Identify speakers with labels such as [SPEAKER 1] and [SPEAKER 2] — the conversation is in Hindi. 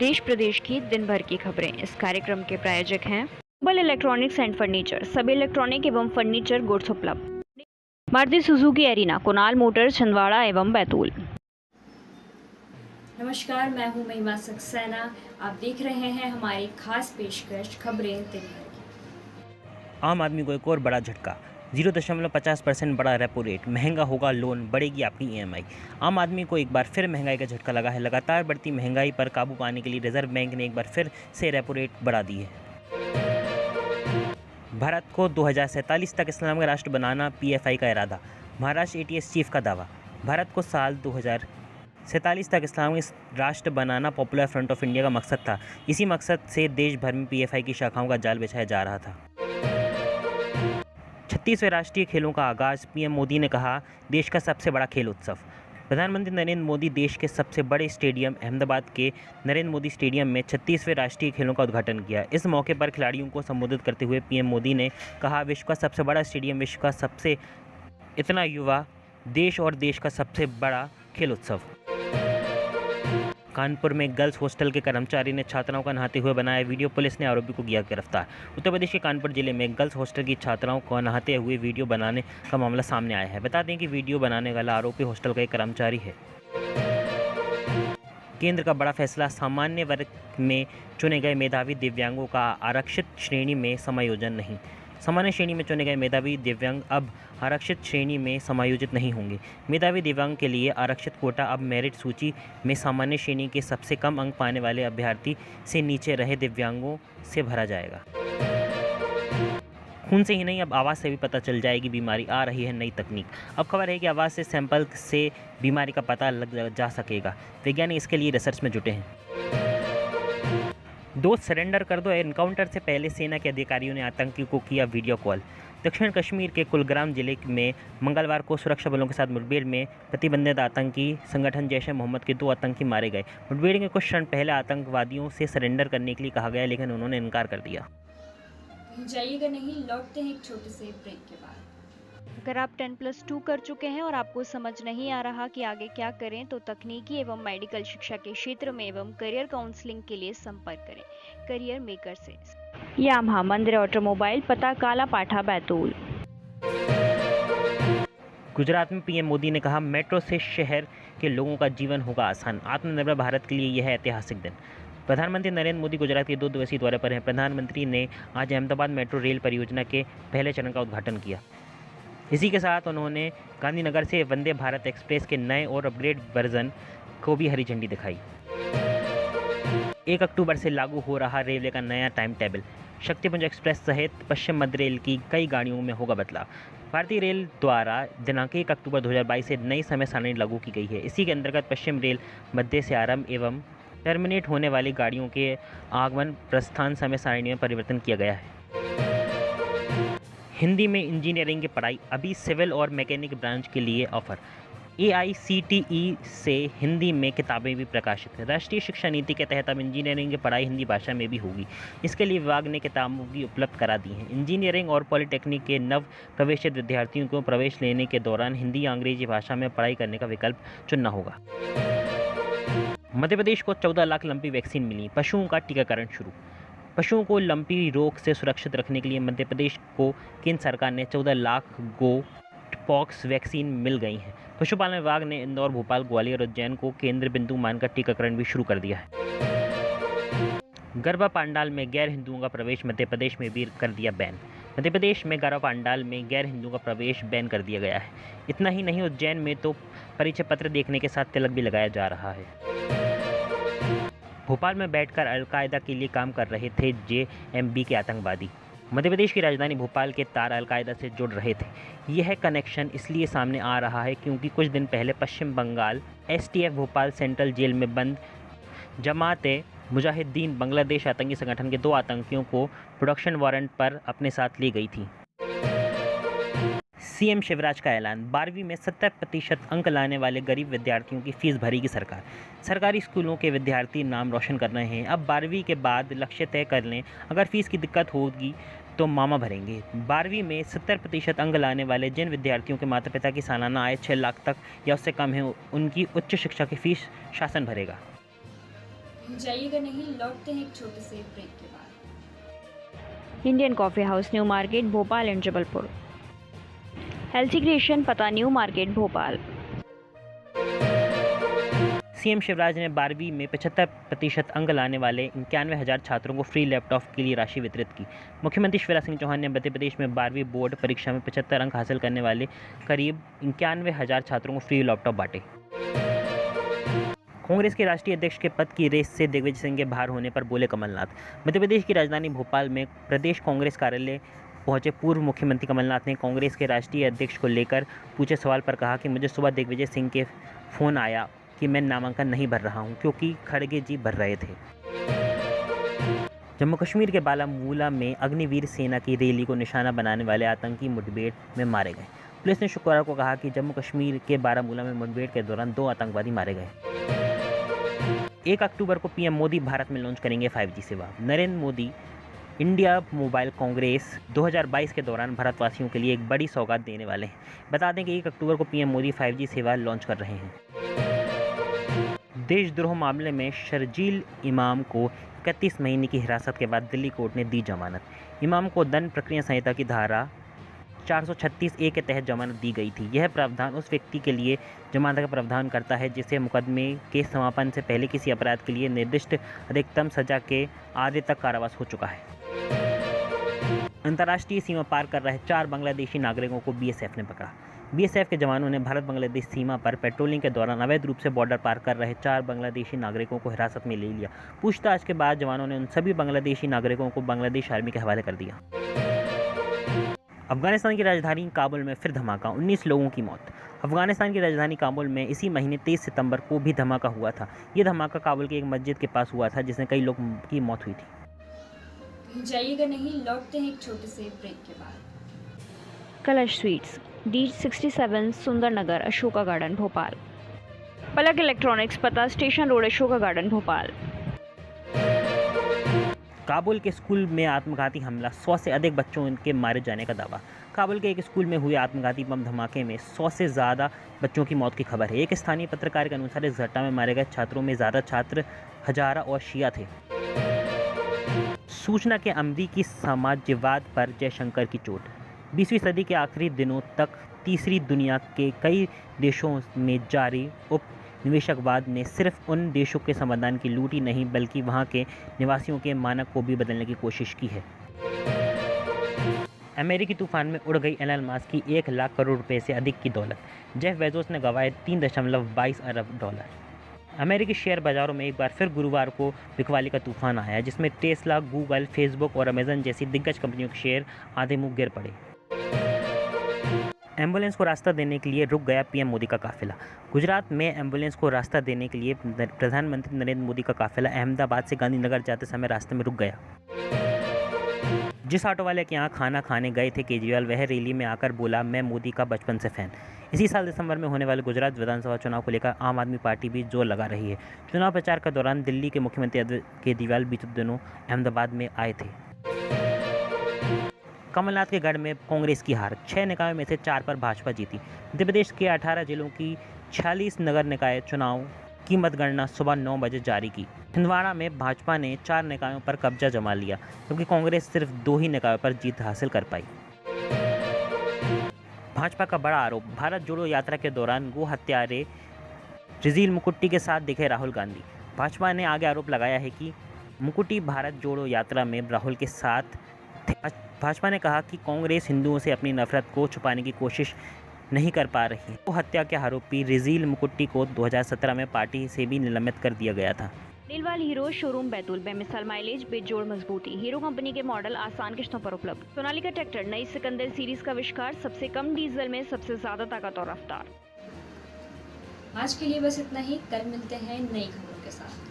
[SPEAKER 1] देश प्रदेश की दिन भर की खबरें। इस कार्यक्रम के प्रायोजक हैं ग्लोबल इलेक्ट्रॉनिक्स एंड फर्नीचर, सभी इलेक्ट्रॉनिक एवं फर्नीचर गुड्स उपलब्ध। Maruti Suzuki arena, Kunal Motors, Chhindwara एवं बैतूल।
[SPEAKER 2] नमस्कार, मैं हूं महिमा सक्सेना। आप देख रहे हैं हमारी खास पेशकश खबरें दिन भर की।
[SPEAKER 3] आम आदमी को एक और बड़ा झटका। 0.50% बढ़ा रेपो रेट, महंगा होगा लोन, बढ़ेगी आपकी ईएमआई। आम आदमी को एक बार फिर महंगाई का झटका लगा है। लगातार बढ़ती महंगाई पर काबू पाने के लिए रिजर्व बैंक ने एक बार फिर से रेपो रेट बढ़ा दी है। भारत को 2047 तक इस्लाम का राष्ट्र बनाना, पीएफआई का इरादा। महाराष्ट्र एटीएस चीफ का दावा। भारत को साल 2047 तक इस्लामिक राष्ट्र बनाना पॉपुलर फ्रंट ऑफ इंडिया का मकसद था। इसी मकसद से देश भर में पीएफआई की शाखाओं का जाल बिछाया जा रहा था। 36वें राष्ट्रीय खेलों का आगाज, पीएम मोदी ने कहा देश का सबसे बड़ा खेल उत्सव। प्रधानमंत्री नरेंद्र मोदी देश के सबसे बड़े स्टेडियम अहमदाबाद के नरेंद्र मोदी स्टेडियम में 36वें राष्ट्रीय खेलों का उद्घाटन किया। इस मौके पर खिलाड़ियों को संबोधित करते हुए पीएम मोदी ने कहा विश्व का सबसे बड़ा स्टेडियम, विश्व का सबसे इतना युवा देश और देश का सबसे बड़ा खेल उत्सव। कानपुर में गर्ल्स हॉस्टल के कर्मचारी ने छात्राओं का नहाते हुए बनाया वीडियो, पुलिस ने आरोपी को किया गिरफ्तार। उत्तर प्रदेश के कानपुर जिले में गर्ल्स हॉस्टल की छात्राओं को नहाते हुए वीडियो बनाने का मामला सामने आया है। बता दें कि वीडियो बनाने वाला आरोपी हॉस्टल का एक कर्मचारी है। केंद्र का बड़ा फैसला, सामान्य वर्ग में चुने गए मेधावी दिव्यांगों का आरक्षित श्रेणी में समायोजन नहीं। सामान्य श्रेणी में चुने गए मेधावी दिव्यांग अब आरक्षित श्रेणी में समायोजित नहीं होंगे। मेधावी दिव्यांग के लिए आरक्षित कोटा अब मेरिट सूची में सामान्य श्रेणी के सबसे कम अंक पाने वाले अभ्यर्थी से नीचे रहे दिव्यांगों से भरा जाएगा। खून से ही नहीं, अब आवाज़ से भी पता चल जाएगी बीमारी। आ रही है नई तकनीक। अब खबर है कि आवाज़ से सैंपल से बीमारी का पता लग जा सकेगा। वैज्ञानिक इसके लिए रिसर्च में जुटे हैं। दोस्त सरेंडर कर दो, एनकाउंटर से पहले सेना के अधिकारियों ने आतंकी को किया वीडियो कॉल। दक्षिण कश्मीर के कुलग्राम जिले में मंगलवार को सुरक्षा बलों के साथ मुठभेड़ में प्रतिबंधित आतंकी संगठन जैश-ए-मोहम्मद के 2 आतंकी मारे गए। मुठभेड़ के कुछ क्षण पहले आतंकवादियों से सरेंडर करने के लिए कहा गया, लेकिन उन्होंने इनकार कर दिया।
[SPEAKER 2] जाइएगा नहीं, लौटते हैं एक छोटे से ब्रेक के बाद।
[SPEAKER 1] अगर आप 10+2 कर चुके हैं और आपको समझ नहीं आ रहा कि आगे क्या करें, तो तकनीकी एवं मेडिकल शिक्षा के क्षेत्र में एवं करियर काउंसलिंग के लिए संपर्क करें करियर मेकर से। यामाहा मंदिर ऑटोमोबाइल, पता काला पाठा, बैतूल।
[SPEAKER 3] गुजरात में पीएम मोदी ने कहा मेट्रो से शहर के लोगों का जीवन होगा आसान। आत्मनिर्भर भारत के लिए यह है ऐतिहासिक दिन। प्रधानमंत्री नरेंद्र मोदी गुजरात के 2 दिवसीय दौरे पर हैं। प्रधानमंत्री ने आज अहमदाबाद मेट्रो रेल परियोजना के पहले चरण का उद्घाटन किया। इसी के साथ उन्होंने गांधीनगर से वंदे भारत एक्सप्रेस के नए और अपग्रेड वर्जन को भी हरी झंडी दिखाई। 1 अक्टूबर से लागू हो रहा रेलवे का नया टाइम टेबल। शक्तिपुंज एक्सप्रेस सहित पश्चिम मध्य रेल की कई गाड़ियों में होगा बदलाव। भारतीय रेल द्वारा दिनांक 1 अक्टूबर 2022 से नई समय सारणी लागू की गई है। इसी के अंतर्गत पश्चिम रेल मध्य से आरंभ एवं टर्मिनेट होने वाली गाड़ियों के आगमन प्रस्थान समय सारणी में परिवर्तन किया गया है। हिंदी में इंजीनियरिंग की पढ़ाई, अभी सिविल और मैकेनिक ब्रांच के लिए ऑफर। AICTE से हिंदी में किताबें भी प्रकाशित हैं। राष्ट्रीय शिक्षा नीति के तहत अब इंजीनियरिंग की पढ़ाई हिंदी भाषा में भी होगी। इसके लिए विभाग ने किताबों की उपलब्ध करा दी हैं। इंजीनियरिंग और पॉलिटेक्निक के नव प्रवेशित विद्यार्थियों को प्रवेश लेने के दौरान हिंदी या अंग्रेजी भाषा में पढ़ाई करने का विकल्प चुनना होगा। मध्य प्रदेश को 14 लाख लंपी वैक्सीन मिली। पशुओं का टीकाकरण शुरू। पशुओं को लंपी रोग से सुरक्षित रखने के लिए मध्य प्रदेश को केंद्र सरकार ने 14 लाख गो पॉक्स वैक्सीन मिल गई हैं। पशुपालन विभाग ने इंदौर, भोपाल, ग्वालियर और उज्जैन को केंद्र बिंदु मानकर टीकाकरण भी शुरू कर दिया है। गरबा पंडाल में गैर हिंदुओं का प्रवेश मध्य प्रदेश में भी कर दिया बैन। मध्य प्रदेश में गरबा पंडाल में गैर हिंदुओं का प्रवेश बैन कर दिया गया है। इतना ही नहीं, उज्जैन में तो परिचय पत्र देखने के साथ तिलक भी लगाया जा रहा है। भोपाल में बैठकर अलकायदा के लिए काम कर रहे थे JMB के आतंकवादी। मध्य प्रदेश की राजधानी भोपाल के तार अलकायदा से जुड़ रहे थे। यह कनेक्शन इसलिए सामने आ रहा है क्योंकि कुछ दिन पहले Paschim Bangal STF Bhopal central jail में बंद जमाते मुजाहिदीन बांग्लादेश आतंकी संगठन के 2 आतंकियों को प्रोडक्शन वारंट पर अपने साथ ले गई थी। CM शिवराज का ऐलान, 12वीं में 70% अंक लाने वाले गरीब विद्यार्थियों की फीस भरेगी सरकार। सरकारी स्कूलों के विद्यार्थी नाम रोशन कर रहे हैं। अब 12वीं के बाद लक्ष्य तय कर लें। अगर फीस की दिक्कत होगी तो मामा भरेंगे। 12वीं में 70% अंक लाने वाले जिन विद्यार्थियों के माता पिता की सालाना आय 6 लाख तक या उससे कम है, उनकी उच्च शिक्षा की फीस शासन भरेगा।
[SPEAKER 2] जाइएगा नहीं, लौटते हैं एक छोटे से ब्रेक के बाद।
[SPEAKER 1] Indian coffee house, new market, Bhopal and Jabalpur. Healthy creation, पता new market, Bhopal.
[SPEAKER 3] CM Shivraj ने 12वीं में 75% अंक लाने वाले 91,000 छात्रों को फ्री लैपटॉप के लिए राशि वितरित की। मुख्यमंत्री शिवराज सिंह चौहान ने मध्य प्रदेश में 12वीं बोर्ड परीक्षा में 75 अंक हासिल करने वाले करीब 91,000 छात्रों को फ्री लैपटॉप बांटे। कांग्रेस के राष्ट्रीय अध्यक्ष के पद की रेस से दिग्विजय सिंह के बाहर होने पर बोले कमलनाथ। मध्य प्रदेश की राजधानी भोपाल में प्रदेश कांग्रेस कार्यालय पहुंचे पूर्व मुख्यमंत्री कमलनाथ ने कांग्रेस के राष्ट्रीय अध्यक्ष को लेकर पूछे सवाल पर कहा कि मुझे सुबह दिग्विजय सिंह के फोन आया कि मैं नामांकन नहीं भर रहा हूं क्योंकि खड़गे जी भर रहे थे। जम्मू कश्मीर के बारामूला में अग्निवीर सेना की रैली को निशाना बनाने वाले आतंकी मुठभेड़ में मारे गए। पुलिस ने शुक्रवार को कहा कि जम्मू कश्मीर के बारामूला में मुठभेड़ के दौरान 2 आतंकवादी मारे गए। 1 अक्टूबर को पीएम मोदी भारत में लॉन्च करेंगे 5G सेवा। नरेंद्र मोदी इंडिया मोबाइल कांग्रेस 2022 के दौरान भारतवासियों के लिए एक बड़ी सौगात देने वाले हैं। बता दें कि 1 अक्टूबर को पीएम मोदी 5G सेवा लॉन्च कर रहे हैं। देशद्रोह मामले में शर्जील इमाम को 31 महीने की हिरासत के बाद दिल्ली कोर्ट ने दी जमानत। इमाम को दंड प्रक्रिया संहिता की धारा 436A के तहत जमानत दी गई थी। यह प्रावधान उस व्यक्ति के लिए जमानत का प्रावधान करता है जिसे मुकदमे के समापन से पहले किसी अपराध के लिए निर्दिष्ट अधिकतम सजा के आधे तक कारावास हो चुका है। अंतर्राष्ट्रीय सीमा पार कर रहे 4 बांग्लादेशी नागरिकों को बीएसएफ ने पकड़ा। बीएसएफ के जवानों ने भारत बांग्लादेश सीमा पर पेट्रोलिंग के दौरान अवैध रूप से बॉर्डर पार कर रहे 4 बांग्लादेशी नागरिकों को हिरासत में ले लिया। पूछताछ के बाद जवानों ने उन सभी बांग्लादेशी नागरिकों को बांग्लादेश आर्मी के हवाले कर दिया। अफगानिस्तान की राजधानी काबुल में फिर धमाका, 19 लोगों की मौत। अफगानिस्तान की राजधानी काबुल में इसी महीने 23 सितंबर को भी धमाका हुआ था। ये धमाका काबुल की एक मस्जिद के पास हुआ था जिसमें कई लोगों की मौत हुई थी।
[SPEAKER 2] जाइएगा नहीं, लौटते हैं एक छोटे से ब्रेक के बाद।
[SPEAKER 1] कलश स्वीट्स, D67, सुंदर नगर, अशोका गार्डन, भोपाल। पलक इलेक्ट्रॉनिक्स, पता station road, Ashoka garden, Bhopal.
[SPEAKER 3] Kabul के स्कूल में आत्मघाती हमला, 100 से अधिक बच्चों के मारे जाने का दावा। काबुल के एक स्कूल में हुए आत्मघाती बम धमाके में 100 से ज़्यादा बच्चों की मौत की खबर है। एक स्थानीय पत्रकार के अनुसार इस घटना में मारे गए छात्रों में ज़्यादा छात्र हजारा और शिया थे। सूचना के अमरीकी साम्राज्यवाद पर जयशंकर की चोट। 20वीं सदी के आखिरी दिनों तक तीसरी दुनिया के कई देशों में जारी उपनिवेशवाद ने सिर्फ उन देशों के संविधान की लूट ही नहीं बल्कि वहां के निवासियों के मानक को भी बदलने की कोशिश की है। अमेरिकी तूफान में उड़ गई एलन मस्क की 1 लाख करोड़ रुपए से अधिक की दौलत। जेफ बेजोस ने गंवाए 3.22 अरब डॉलर। अमेरिकी शेयर बाजारों में एक बार फिर गुरुवार को बिकवाली का तूफान आया जिसमें टेस्ला, गूगल, फेसबुक और अमेजन जैसी दिग्गज कंपनियों के शेयर आधे मुंह गिर पड़े। एम्बुलेंस को रास्ता देने के लिए रुक गया पीएम मोदी का काफिला। गुजरात में एम्बुलेंस को रास्ता देने के लिए प्रधानमंत्री नरेंद्र मोदी का काफिला अहमदाबाद से गांधीनगर जाते समय रास्ते में रुक गया। जिस ऑटो वाले के यहाँ खाना खाने गए थे केजरीवाल, वह रैली में आकर बोला, मैं मोदी का बचपन से फैन। इसी साल दिसंबर में होने वाले गुजरात विधानसभा चुनाव को लेकर आम आदमी पार्टी भी जोर लगा रही है। चुनाव प्रचार के दौरान दिल्ली के मुख्यमंत्री केजरीवाल बीते दिनों अहमदाबाद में आए थे। कमलनाथ के गढ़ में कांग्रेस की हार, 6 निकायों में से 4 पर भाजपा जीती। मध्य प्रदेश के 18 जिलों की 46 नगर निकाय चुनाव की मतगणना सुबह 9 बजे जारी की। छिंदवाड़ा में भाजपा ने 4 निकायों पर कब्जा जमा लिया जबकि कांग्रेस सिर्फ 2 ही निकायों पर जीत हासिल कर पाई। भाजपा का बड़ा आरोप, भारत जोड़ो यात्रा के दौरान गो हत्यारे रिजील मुकुट्टी के साथ दिखे राहुल गांधी। भाजपा ने आगे आरोप लगाया है कि मुकुट्टी भारत जोड़ो यात्रा में राहुल के साथ थे। भाजपा ने कहा कि कांग्रेस हिंदुओं से अपनी नफरत को छुपाने की कोशिश नहीं कर पा रही। गो हत्या के आरोपी रिजील मुकुट्टी को 2017 में पार्टी से भी निलंबित कर दिया गया था।
[SPEAKER 1] दिलवाल हीरो शोरूम बैतूल, बेमिसाल माइलेज, बेजोड़ मजबूती। हीरो कंपनी के मॉडल आसान किस्तों पर उपलब्ध। सोनालिका ट्रैक्टर, नई सिकंदर सीरीज का आविष्कार, सबसे कम डीजल में सबसे ज्यादा ताकत और रफ्तार।
[SPEAKER 2] आज के लिए बस इतना ही, कल मिलते हैं नई खबरों के साथ।